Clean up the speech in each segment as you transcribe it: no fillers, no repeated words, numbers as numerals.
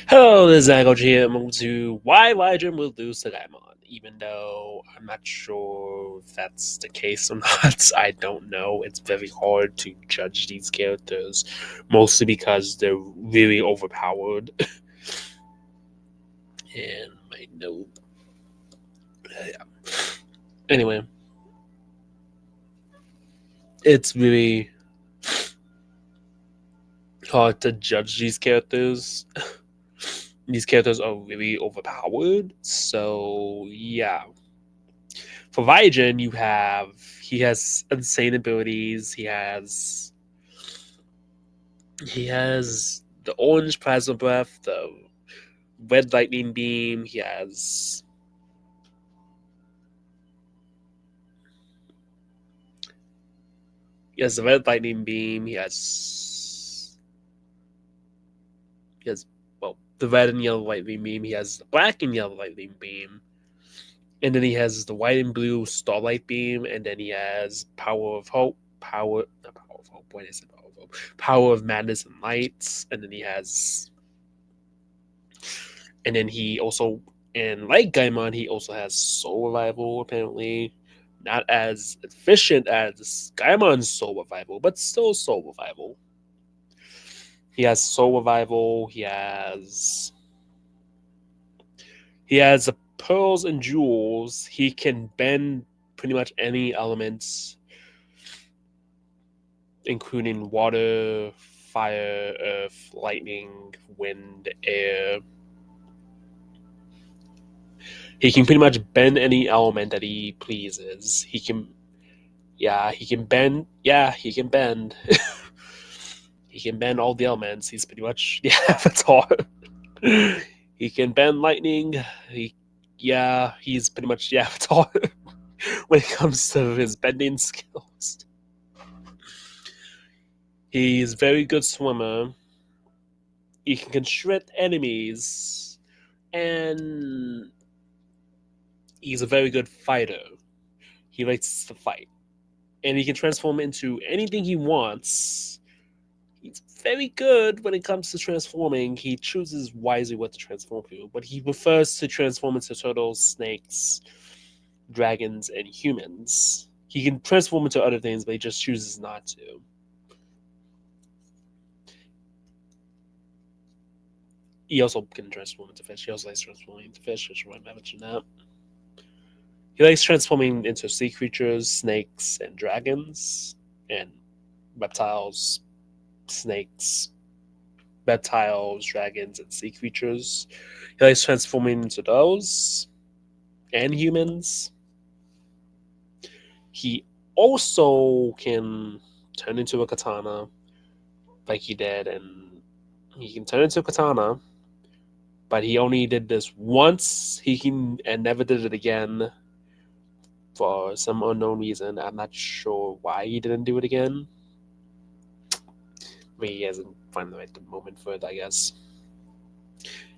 Hello, this is Echo here. I'm going to why Ryujin will lose to Gaemon, even though I'm not sure if that's the case or not. I don't know. It's very hard to judge these characters, mostly because they're really overpowered. And my note. Yeah. Anyway, it's really hard to judge these characters. These characters are really overpowered. So yeah, for Vyjin, he has insane abilities. He has the orange plasma breath, the red lightning beam. He has the red lightning beam. He has well the red and yellow lightning beam. He has the black and yellow lightning beam. And then he has the white and blue starlight beam, and then he has power of hope, power not power of hope. What is it? Power of hope, power of madness and lights, and then he also, and like Gaimon, he also has soul revival. Apparently, not as efficient as Gaimon's soul revival, but still soul revival. He has soul revival. He has the pearls and jewels. He can bend pretty much any elements, including water, fire, earth, lightning, wind, air. He can pretty much bend any element that he pleases. He can bend. Yeah, he can bend. He can bend all the elements. He's pretty much that's all. He can bend lightning. He he's pretty much that's all when it comes to his bending skills. He's very good swimmer. He can constrict enemies, and he's a very good fighter. He likes to fight, and he can transform into anything he wants. He's very good when it comes to transforming. He chooses wisely what to transform to, but he prefers to transform into turtles, snakes, dragons, and humans. He can transform into other things, but he just chooses not to. He also can transform into fish. He also likes transforming into fish, which I mentioned that. He likes transforming into sea creatures, snakes, and dragons, and reptiles, snakes, reptiles, dragons, and sea creatures. He likes transforming into those and humans. He also can turn into a katana, like he did, and he can turn into a katana, but he only did this once. He can and never did it again for some unknown reason. I'm not sure why he didn't do it again. Maybe he hasn't found the right moment for it, I guess.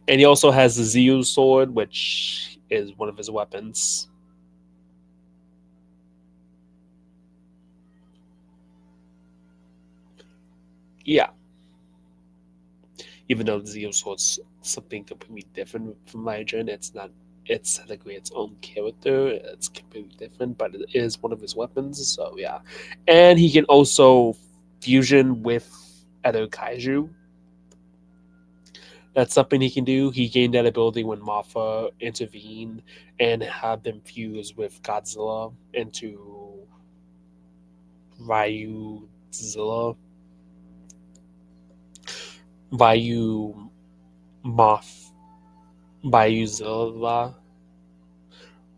And he also has the Zeus sword, which is one of his weapons. Yeah, even though the Zeus sword's something completely different from Ryujin, it's not. It's technically its own character. It's completely different, but it is one of his weapons. So yeah, and he can also fusion with other kaiju. That's something he can do. He gained that ability when Mothra intervened and had them fuse with Godzilla into Ryuzilla. Ryu Moth. Ryuzilla.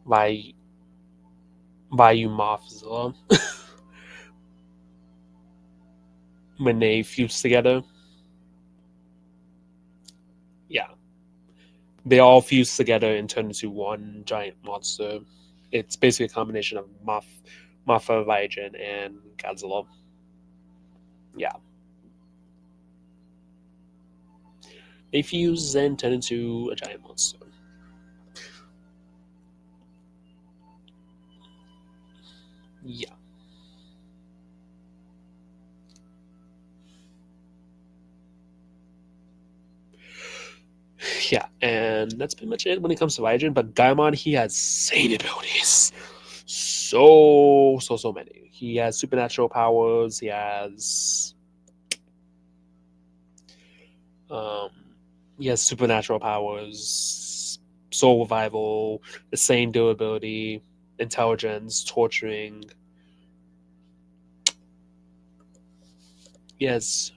Ryu, Ryu Mothzilla. When they fuse together. Yeah. They all fuse together and turn into one giant monster. It's basically a combination of Mothra, Raijin, and Godzilla. Yeah. They fuse and turn into a giant monster. Yeah. Yeah, and that's pretty much it when it comes to Ryujin. But Gaemon, he has insane abilities. So many. He has supernatural powers. Um, he has supernatural powers, soul revival, insane durability, intelligence, torturing. He has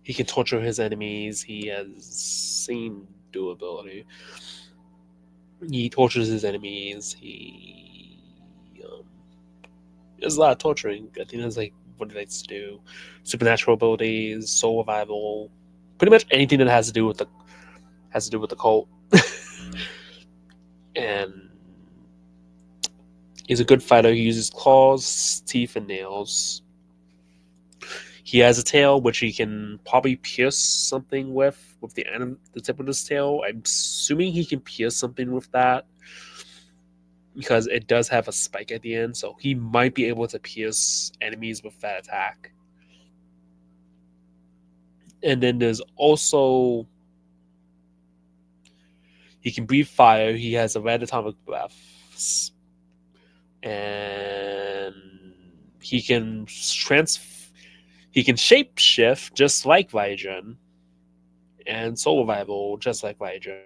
he can torture his enemies. He has insane durability. He tortures his enemies. Um, there's a lot of torturing. I think that's like what he likes to do. Supernatural abilities, soul revival, pretty much anything that has to do with the cult. And he's a good fighter. He uses claws, teeth, and nails. He has a tail which he can probably pierce something with the tip of his tail. I'm assuming he can pierce something with that because it does have a spike at the end, so he might be able to pierce enemies with that attack. And then there's also he can breathe fire. He has a red atomic breath, and he can he can shape shift just like Ryujin, and soul revival just like Ryujin.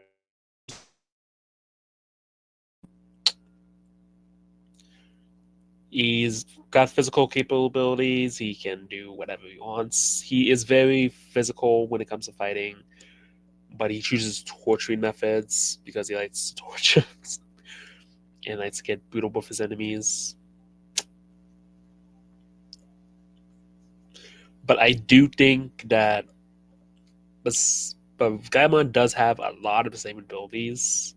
He's got physical capabilities. He can do whatever he wants. He is very physical when it comes to fighting, but he chooses torturing methods because he likes to torture and likes to get brutal with his enemies. But I do think that but Gaemon does have a lot of the same abilities.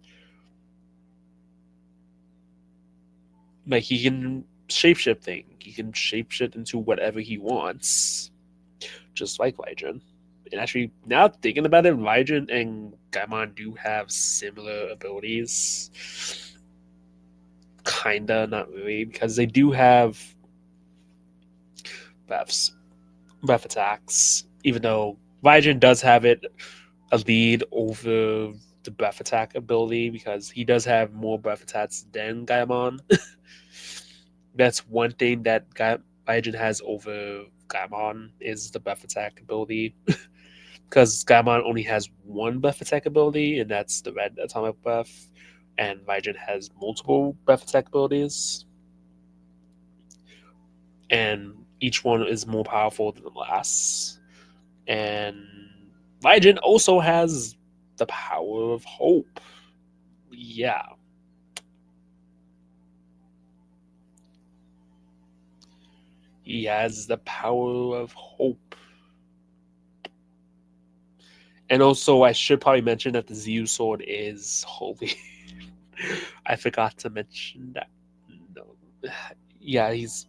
Like he can shapeshifting. He can shapeshift into whatever he wants, just like Ryujin. And actually, now thinking about it, Ryujin and Gaemon do have similar abilities. Kinda, not really, because they do have breaths, breath attacks. Even though Ryujin does have it a lead over the breath attack ability because he does have more breath attacks than Gaemon. That's one thing that Ryujin has over Gaemon is the breath attack ability. Because Gaemon only has one breath attack ability, and that's the red atomic breath, and Ryujin has multiple breath attack abilities, and each one is more powerful than the last. And Ryujin also has the power of hope. Yeah, he has the power of hope. And also, I should probably mention that the Zeus sword is holy. I forgot to mention that. No. Yeah, he's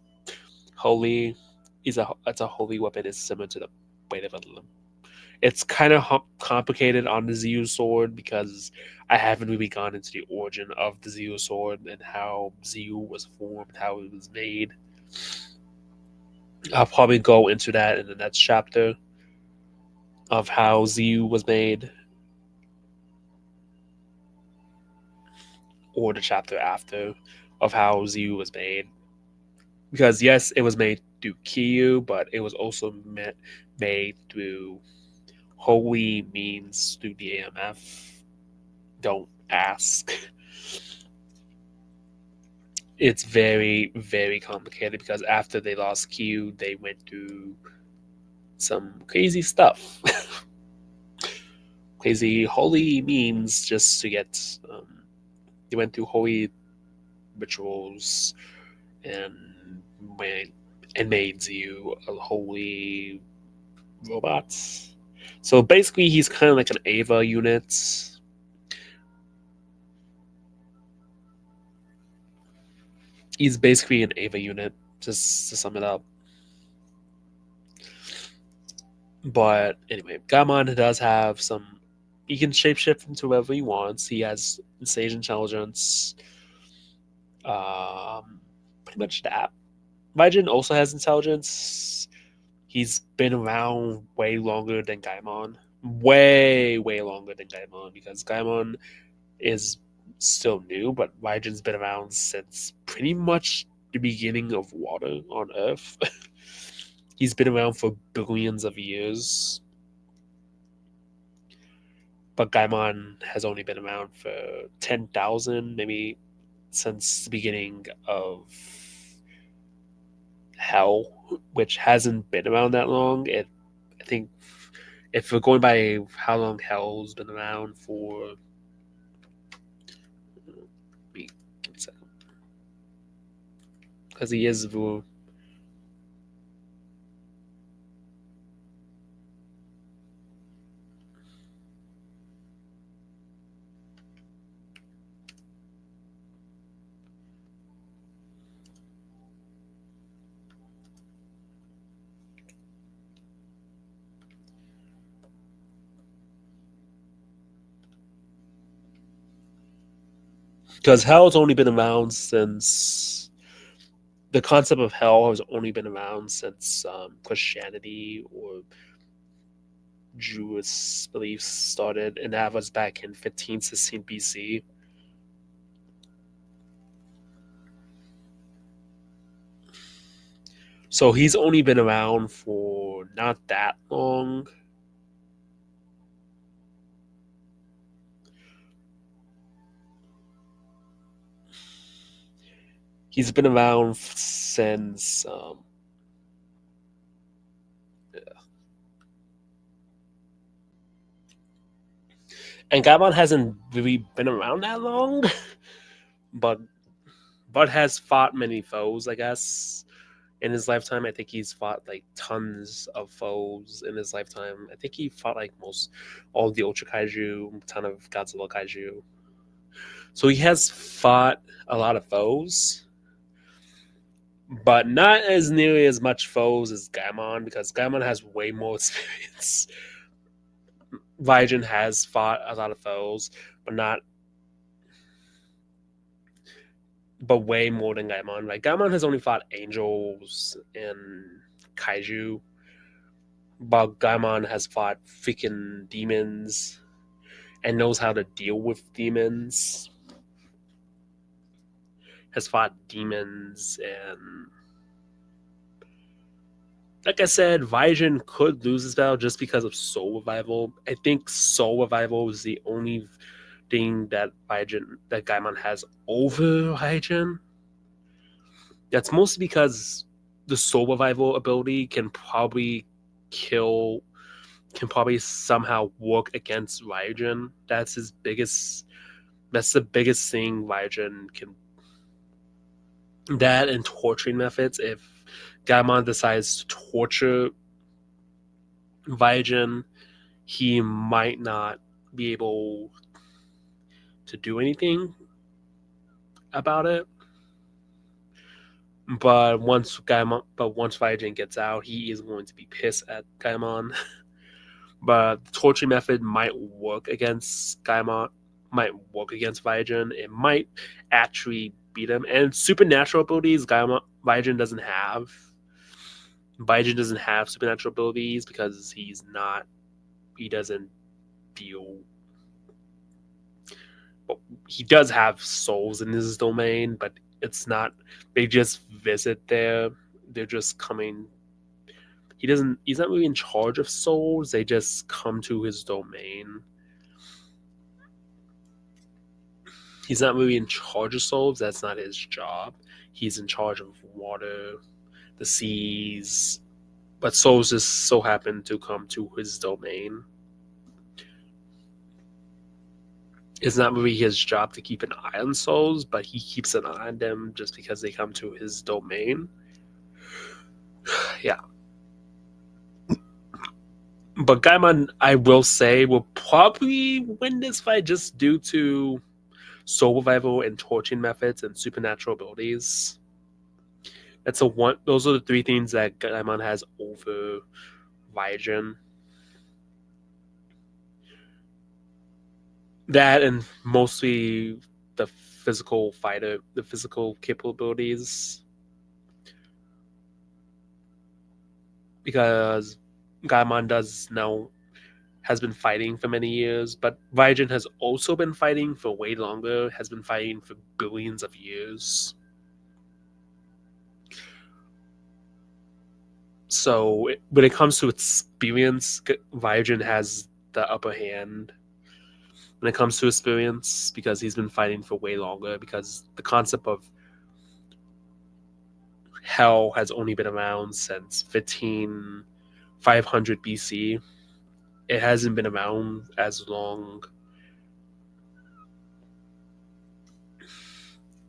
holy. It's a holy weapon. It's similar to the blade of a limb. It's kind of complicated on the Zeus sword because I haven't really gone into the origin of the Zeus sword and how Zeus was formed, how it was made. I'll probably go into that in the next chapter of how Zeus was made, or the chapter after of how Zeus was made. Because yes, it was made through Kyu, but it was also made through holy means through the AMF. Don't ask. It's very, very complicated because after they lost Q, they went through some crazy stuff. Crazy holy means just to get. They went through holy rituals and made you a holy robot. So basically, he's kind of like an Ava unit. He's basically an Ava unit, just to sum it up. But anyway, Gaemon does have some. He can shapeshift into whoever he wants. He has insane intelligence. Um, Pretty much that. Ryujin also has intelligence. He's been around way longer than Gaemon. way longer than Gaemon because Gaemon is still new, but Ryujin's been around since pretty much the beginning of water on Earth. He's been around for billions of years, but Gaemon has only been around for 10,000, maybe since the beginning of Hell, which hasn't been around that long. I think if we're going by how long Hell's been around for, give me a second, because he is because Hell's only been around since the concept of Hell has only been around since Christianity or Jewish beliefs started, and that was back in 1516 BC. So he's only been around for not that long. He's been around since and Gabon hasn't really been around that long, but has fought many foes, I guess, in his lifetime. I think he's fought like tons of foes in his lifetime. I think he fought like most all of the Ultra Kaiju, ton of Godzilla Kaiju. So he has fought a lot of foes, but not as nearly as much foes as Gaemon because Gaemon has way more experience. Ryujin has fought a lot of foes, but not, but way more than Gaemon. Like Gaemon has only fought angels and kaiju, but Gaemon has fought freaking demons and knows how to deal with demons. Has fought demons and like I said, Ryujin could lose this battle just because of soul revival. I think soul revival is the only thing that Gaimon has over Ryujin. That's mostly because the soul revival ability kill can probably somehow work against Ryujin. That's the biggest thing Ryujin can, that and torturing methods. If Gaimon decides to torture Ryujin, he might not be able to do anything about it. But once Ryujin gets out, he is going to be pissed at Gaemon. But the torture method might work against Gaemon, might work against Ryujin. It might actually beat him. And supernatural abilities, Ryujin doesn't have. Ryujin doesn't have supernatural abilities because he doesn't deal. But he does have souls in his domain, but it's not. They just visit there. They're just coming. He's not really in charge of souls. They just come to his domain. He's not really in charge of souls. That's not his job. He's in charge of water, the seas, but souls just so happen to come to his domain. It's not really his job to keep an eye on souls, but he keeps an eye on them just because they come to his domain. Yeah. But Gaimon, I will say, will probably win this fight just due to soul revival and torching methods and supernatural abilities. Those are the three things that Gaimon has over Ryujin. That and mostly the physical capabilities. Because Gaimon does know has been fighting for many years, but Ryujin has also been fighting for way longer, has been fighting for billions of years. So when it comes to experience, Ryujin has the upper hand when it comes to experience because he's been fighting for way longer. Because the concept of hell has only been around since 1500 BC. It hasn't been around as long.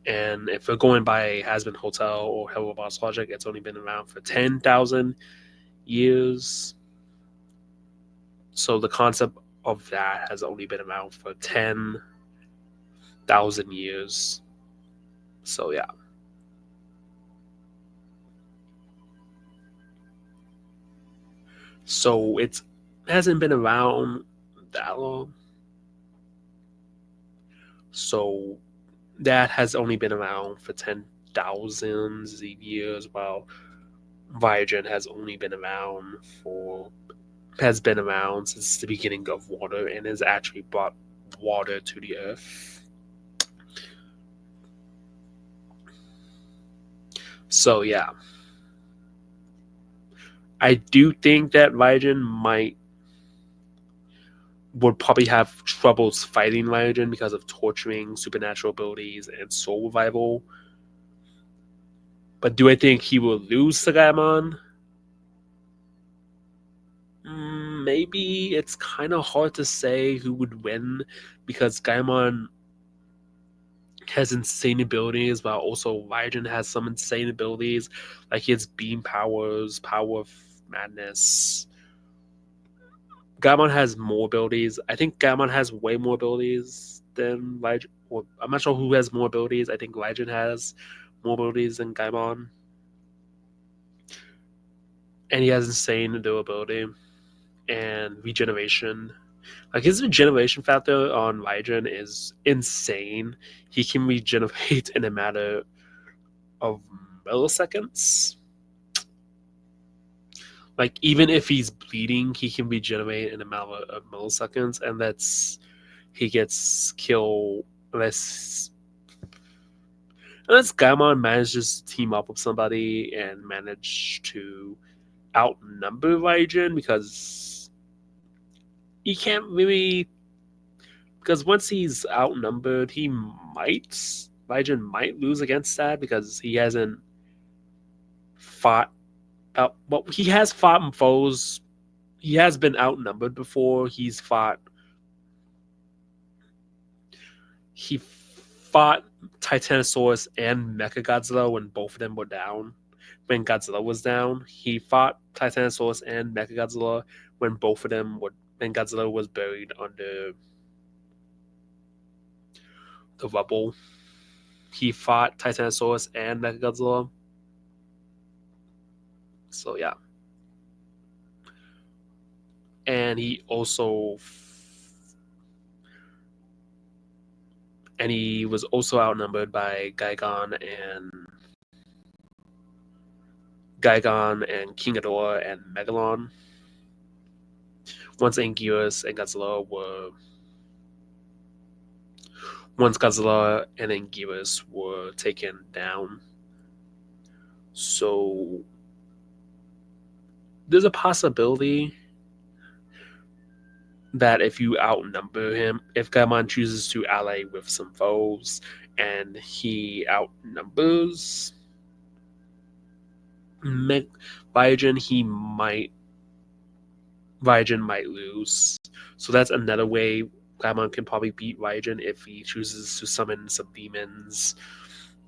And if we're going by Has Been Hotel or Hello Boss Logic, it's only been around for 10,000 years. So the concept of that has only been around for 10,000 years. So yeah. So it hasn't been around that long. So that has only been around for 10,000 years, while Ryujin has been around since the beginning of water and has actually brought water to the earth. So yeah, I do think that Ryujin would probably have troubles fighting Ryujin because of torturing, supernatural abilities, and soul revival. But do I think he will lose to Gaemon? Maybe it's kind of hard to say who would win because Gaemon has insane abilities, but also Ryujin has some insane abilities, like his beam powers, power of madness. Gaemon has more abilities. I think Gaemon has way more abilities than Ryujin. Well, I'm not sure who has more abilities. I think Ryujin has more abilities than Gaemon, and he has insane durability and regeneration. Like his regeneration factor on Ryujin is insane. He can regenerate in a matter of milliseconds. Like even if he's bleeding, he can regenerate in a matter of milliseconds, and he gets killed unless Gaemon manages to team up with somebody and manage to outnumber Ryujin because he can't really because once he's outnumbered, Ryujin might lose against that because he hasn't fought well, he has fought foes. He has been outnumbered before. He fought Titanosaurus and Mechagodzilla when both of them were down. When Godzilla was down, he fought Titanosaurus and Mechagodzilla when Godzilla was buried under the rubble. He fought Titanosaurus and Mechagodzilla. So yeah, and he was also outnumbered by Gigon and King Ghidorah and Megalon. Once Godzilla and Anguirus were taken down. So there's a possibility that if you outnumber him, if Gaemon chooses to ally with some foes and he outnumbers Ryujin, Ryujin might lose. So that's another way Gaemon can probably beat Ryujin if he chooses to summon some demons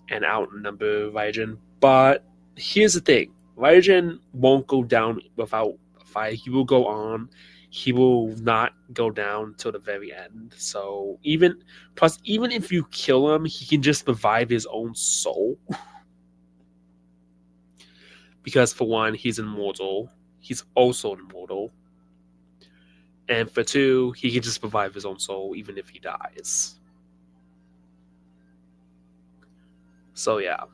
and outnumber Ryujin. But here's the thing: Ryujin won't go down without a fight. He will go on. He will not go down till the very end. So even if you kill him, he can just revive his own soul. Because for one, he's immortal. He's also immortal. And for two, he can just revive his own soul even if he dies. So yeah.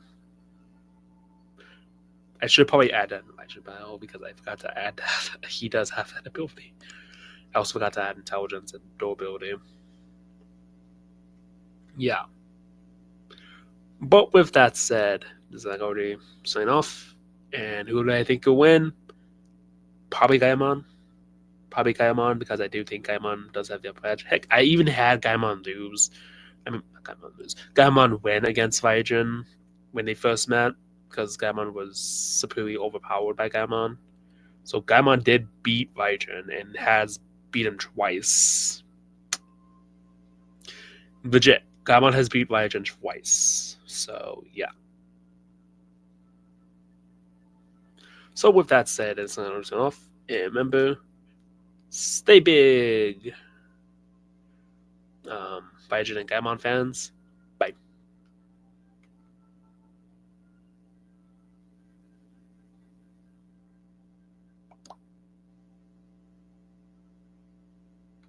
I should probably add that in Legend Battle because I forgot to add that he does have that ability. I also forgot to add intelligence and durability. Yeah. But with that said, does that already sign off? And who do I think will win? Probably Gaemon. Probably Gaemon because I do think Gaemon does have the upper edge. Heck, I even had Gaemon lose. I mean, not Gaemon lose. Gaemon win against Ryujin when they first met because Gaemon was superiorly overpowered by Gaemon. So Gaemon did beat Ryujin and has beat him twice. Legit. Gaemon has beat Ryujin twice. So, yeah. So, with that said, it's going to turn off. And remember, stay big. Ryujin and Gaemon fans.